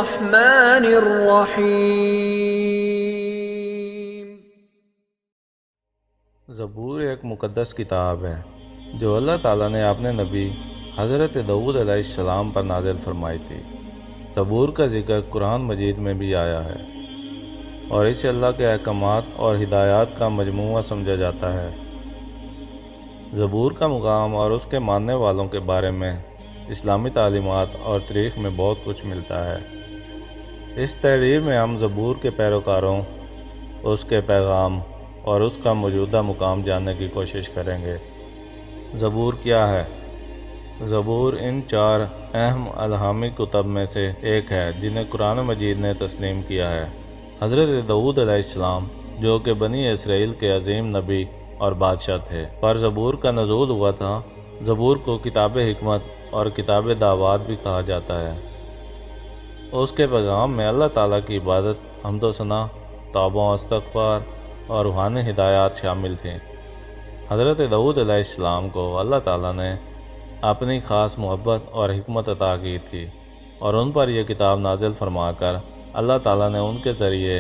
الرحمن الرحیم۔ زبور ایک مقدس کتاب ہے جو اللہ تعالیٰ نے اپنے نبی حضرت داؤد علیہ السلام پر نازل فرمائی تھی۔ زبور کا ذکر قرآن مجید میں بھی آیا ہے اور اسے اللہ کے احکامات اور ہدایات کا مجموعہ سمجھا جاتا ہے۔ زبور کا مقام اور اس کے ماننے والوں کے بارے میں اسلامی تعلیمات اور تاریخ میں بہت کچھ ملتا ہے۔ اس تحریر میں ہم زبور کے پیروکاروں، اس کے پیغام اور اس کا موجودہ مقام جاننے کی کوشش کریں گے۔ زبور کیا ہے؟ زبور ان 4 اہم الہامی کتب میں سے ایک ہے جنہیں قرآن مجید نے تسلیم کیا ہے۔ حضرت داؤد علیہ السلام جو کہ بنی اسرائیل کے عظیم نبی اور بادشاہ تھے پر زبور کا نزول ہوا تھا۔ زبور کو کتاب حکمت اور کتاب دعوات بھی کہا جاتا ہے۔ اس کے پیغام میں اللہ تعالیٰ کی عبادت، حمد و ثنا، توبہ و استغفار اور روحانی ہدایات شامل تھیں۔ حضرت داؤد علیہ السلام کو اللہ تعالیٰ نے اپنی خاص محبت اور حکمت عطا کی تھی اور ان پر یہ کتاب نازل فرما کر اللہ تعالیٰ نے ان کے ذریعے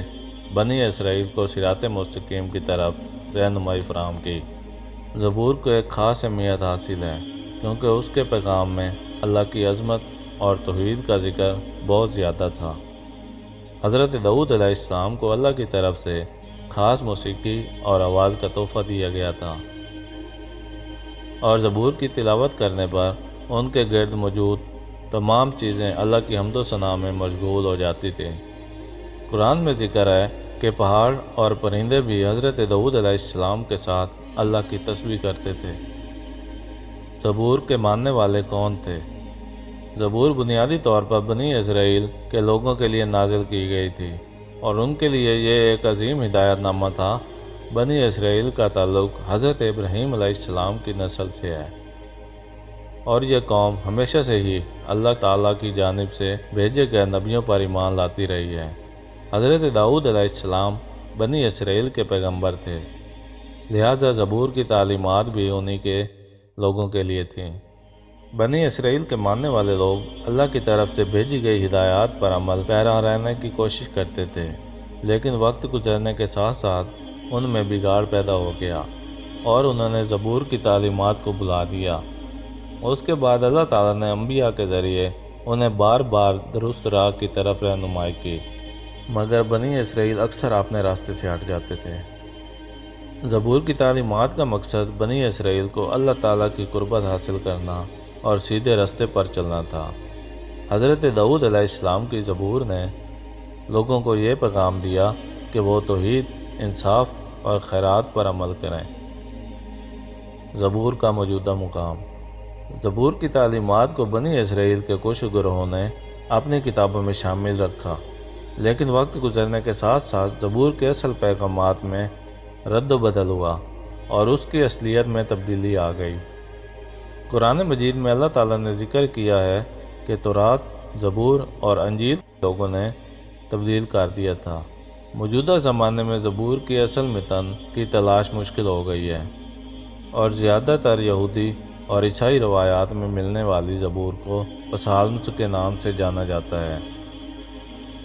بنی اسرائیل کو صراط مستقیم کی طرف رہنمائی فراہم کی۔ زبور کو ایک خاص اہمیت حاصل ہے کیونکہ اس کے پیغام میں اللہ کی عظمت اور توحید کا ذکر بہت زیادہ تھا۔ حضرت داؤد علیہ السلام کو اللہ کی طرف سے خاص موسیقی اور آواز کا تحفہ دیا گیا تھا اور زبور کی تلاوت کرنے پر ان کے گرد موجود تمام چیزیں اللہ کی حمد و ثنا میں مشغول ہو جاتی تھیں۔ قرآن میں ذکر ہے کہ پہاڑ اور پرندے بھی حضرت داؤد علیہ السلام کے ساتھ اللہ کی تسبیح کرتے تھے۔ زبور کے ماننے والے کون تھے؟ زبور بنیادی طور پر بنی اسرائیل کے لوگوں کے لیے نازل کی گئی تھی اور ان کے لیے یہ ایک عظیم ہدایت نامہ تھا۔ بنی اسرائیل کا تعلق حضرت ابراہیم علیہ السلام کی نسل سے ہے اور یہ قوم ہمیشہ سے ہی اللہ تعالیٰ کی جانب سے بھیجے گئے نبیوں پر ایمان لاتی رہی ہے۔ حضرت داؤد علیہ السلام بنی اسرائیل کے پیغمبر تھے، لہٰذا زبور کی تعلیمات بھی انہی کے لوگوں کے لیے تھیں۔ بنی اسرائیل کے ماننے والے لوگ اللہ کی طرف سے بھیجی گئی ہدایات پر عمل پیرا رہنے کی کوشش کرتے تھے، لیکن وقت گزرنے کے ساتھ ساتھ ان میں بگاڑ پیدا ہو گیا اور انہوں نے زبور کی تعلیمات کو بھلا دیا۔ اس کے بعد اللہ تعالیٰ نے انبیاء کے ذریعے انہیں بار بار درست راہ کی طرف رہنمائی کی، مگر بنی اسرائیل اکثر اپنے راستے سے ہٹ جاتے تھے۔ زبور کی تعلیمات کا مقصد بنی اسرائیل کو اللہ تعالیٰ کی قربت حاصل کرنا اور سیدھے راستے پر چلنا تھا۔ حضرت داؤد علیہ السلام کی زبور نے لوگوں کو یہ پیغام دیا کہ وہ توحید، انصاف اور خیرات پر عمل کریں۔ زبور کا موجودہ مقام۔ زبور کی تعلیمات کو بنی اسرائیل کے کچھ گروہوں نے اپنی کتابوں میں شامل رکھا، لیکن وقت گزرنے کے ساتھ ساتھ زبور کے اصل پیغامات میں رد و بدل ہوا اور اس کی اصلیت میں تبدیلی آ گئی۔ قرآن مجید میں اللہ تعالیٰ نے ذکر کیا ہے کہ تورات، زبور اور انجیل لوگوں نے تبدیل کر دیا تھا۔ موجودہ زمانے میں زبور کی اصل متن کی تلاش مشکل ہو گئی ہے اور زیادہ تر یہودی اور عیسائی روایات میں ملنے والی زبور کو پسالمس کے نام سے جانا جاتا ہے۔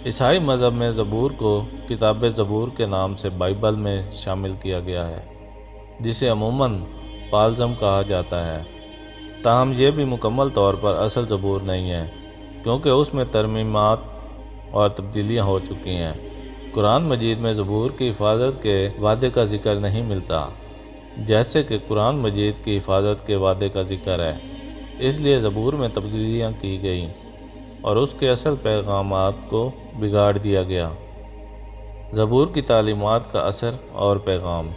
عیسائی مذہب میں زبور کو کتاب زبور کے نام سے بائبل میں شامل کیا گیا ہے، جسے عموماً پالزم کہا جاتا ہے، تاہم یہ بھی مکمل طور پر اصل زبور نہیں ہے کیونکہ اس میں ترمیمات اور تبدیلیاں ہو چکی ہیں۔ قرآن مجید میں زبور کی حفاظت کے وعدے کا ذکر نہیں ملتا جیسے کہ قرآن مجید کی حفاظت کے وعدے کا ذکر ہے، اس لیے زبور میں تبدیلیاں کی گئیں اور اس کے اصل پیغامات کو بگاڑ دیا گیا۔ زبور کی تعلیمات کا اثر اور پیغام۔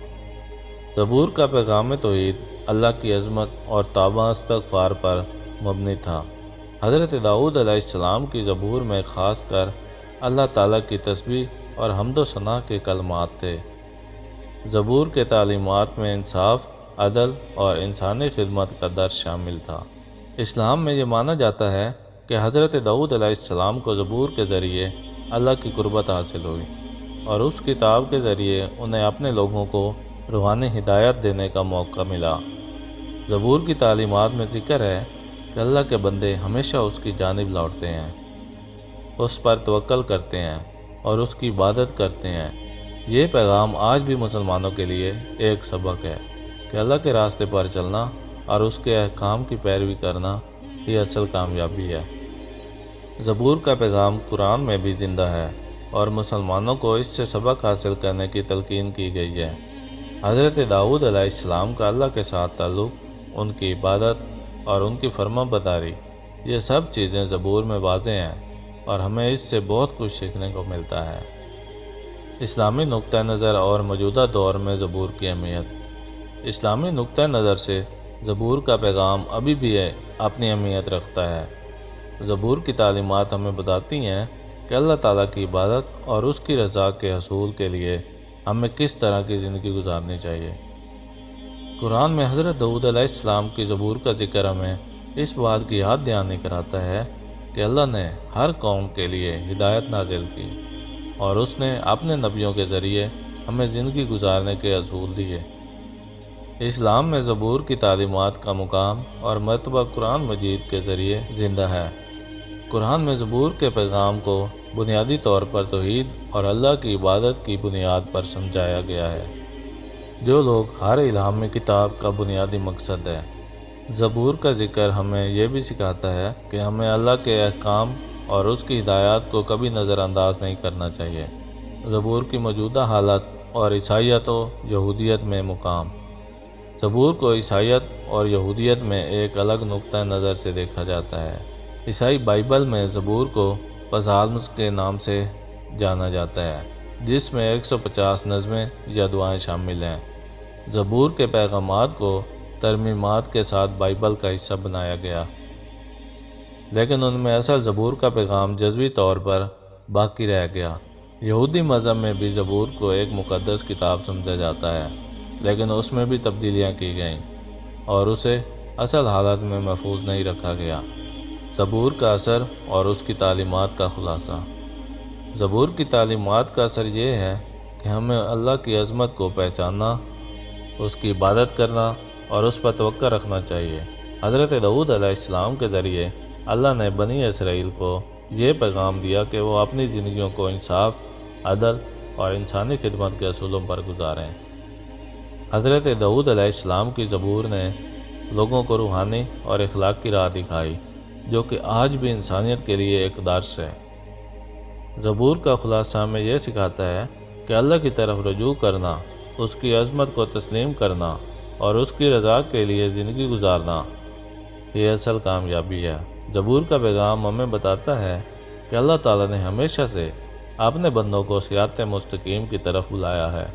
زبور کا پیغام توحید، اللہ کی عظمت اور توبہ استغفار پر مبنی تھا۔ حضرت داؤد علیہ السلام کی زبور میں خاص کر اللہ تعالیٰ کی تسبیح اور حمد و ثنا کے کلمات تھے۔ زبور کے تعلیمات میں انصاف، عدل اور انسانی خدمت کا درس شامل تھا۔ اسلام میں یہ مانا جاتا ہے کہ حضرت داؤد علیہ السلام کو زبور کے ذریعے اللہ کی قربت حاصل ہوئی اور اس کتاب کے ذریعے انہیں اپنے لوگوں کو روحانی ہدایت دینے کا موقع ملا۔ زبور کی تعلیمات میں ذکر ہے کہ اللہ کے بندے ہمیشہ اس کی جانب لوٹتے ہیں۔ اس پر توکل کرتے ہیں اور اس کی عبادت کرتے ہیں۔ یہ پیغام آج بھی مسلمانوں کے لیے ایک سبق ہے کہ اللہ کے راستے پر چلنا اور اس کے احکام کی پیروی کرنا ہی اصل کامیابی ہے۔ زبور کا پیغام قرآن میں بھی زندہ ہے اور مسلمانوں کو اس سے سبق حاصل کرنے کی تلقین کی گئی ہے۔ حضرت داؤد علیہ السلام کا اللہ کے ساتھ تعلق، ان کی عبادت اور ان کی فرما برداری، یہ سب چیزیں زبور میں واضح ہیں اور ہمیں اس سے بہت کچھ سیکھنے کو ملتا ہے۔ اسلامی نقطہ نظر اور موجودہ دور میں زبور کی اہمیت۔ اسلامی نقطہ نظر سے زبور کا پیغام ابھی بھی اپنی اہمیت رکھتا ہے۔ زبور کی تعلیمات ہمیں بتاتی ہیں کہ اللہ تعالیٰ کی عبادت اور اس کی رضا کے حصول کے لیے ہمیں کس طرح کی زندگی گزارنی چاہیے۔ قرآن میں حضرت داؤد علیہ السلام کی زبور کا ذکر ہمیں اس بات کی یاد دہانی کراتا ہے کہ اللہ نے ہر قوم کے لیے ہدایت نازل کی اور اس نے اپنے نبیوں کے ذریعے ہمیں زندگی گزارنے کے اصول دیے۔ اسلام میں زبور کی تعلیمات کا مقام اور مرتبہ قرآن مجید کے ذریعے زندہ ہے۔ قرآن میں زبور کے پیغام کو بنیادی طور پر توحید اور اللہ کی عبادت کی بنیاد پر سمجھایا گیا ہے، جو لوگ ہر الہامی کتاب کا بنیادی مقصد ہے۔ زبور کا ذکر ہمیں یہ بھی سکھاتا ہے کہ ہمیں اللہ کے احکام اور اس کی ہدایات کو کبھی نظر انداز نہیں کرنا چاہیے۔ زبور کی موجودہ حالت اور عیسائیت و یہودیت میں مقام۔ زبور کو عیسائیت اور یہودیت میں ایک الگ نقطہ نظر سے دیکھا جاتا ہے۔ عیسائی بائبل میں زبور کو پسالمز کے نام سے جانا جاتا ہے، جس میں 150 نظمیں یا دعائیں شامل ہیں۔ زبور کے پیغامات کو ترمیمات کے ساتھ بائبل کا حصہ بنایا گیا، لیکن ان میں اصل زبور کا پیغام جزوی طور پر باقی رہ گیا۔ یہودی مذہب میں بھی زبور کو ایک مقدس کتاب سمجھا جاتا ہے، لیکن اس میں بھی تبدیلیاں کی گئیں اور اسے اصل حالت میں محفوظ نہیں رکھا گیا۔ زبور کا اثر اور اس کی تعلیمات کا خلاصہ۔ زبور کی تعلیمات کا اثر یہ ہے کہ ہمیں اللہ کی عظمت کو پہچاننا، اس کی عبادت کرنا اور اس پر توقع رکھنا چاہیے۔ حضرت داؤد علیہ السلام کے ذریعے اللہ نے بنی اسرائیل کو یہ پیغام دیا کہ وہ اپنی زندگیوں کو انصاف، عدل اور انسانی خدمت کے اصولوں پر گزاریں۔ حضرت داؤد علیہ السلام کی زبور نے لوگوں کو روحانی اور اخلاق کی راہ دکھائی، جو کہ آج بھی انسانیت کے لیے ایک درس ہے۔ زبور کا خلاصہ ہمیں یہ سکھاتا ہے کہ اللہ کی طرف رجوع کرنا، اس کی عظمت کو تسلیم کرنا اور اس کی رضا کے لیے زندگی گزارنا یہ اصل کامیابی ہے۔ زبور کا پیغام ہمیں بتاتا ہے کہ اللہ تعالیٰ نے ہمیشہ سے اپنے بندوں کو صراط مستقیم کی طرف بلایا ہے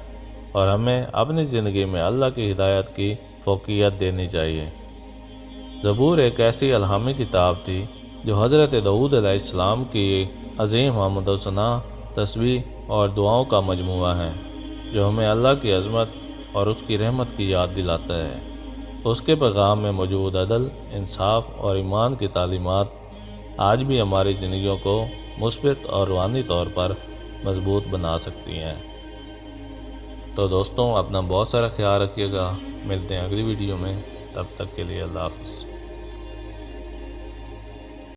اور ہمیں اپنی زندگی میں اللہ کی ہدایت کی فوقیت دینی چاہیے۔ زبور ایک ایسی الہامی کتاب تھی جو حضرت داؤد علیہ السلام کی عظیم حمد و ثنا، تسبیح اور دعاؤں کا مجموعہ ہے، جو ہمیں اللہ کی عظمت اور اس کی رحمت کی یاد دلاتا ہے۔ اس کے پیغام میں موجود عدل، انصاف اور ایمان کی تعلیمات آج بھی ہماری زندگیوں کو مثبت اور روحانی طور پر مضبوط بنا سکتی ہیں۔ تو دوستوں، اپنا بہت سارا خیال رکھیے گا۔ ملتے ہیں اگلی ویڈیو میں، تب تک کے لیے اللہ حافظ۔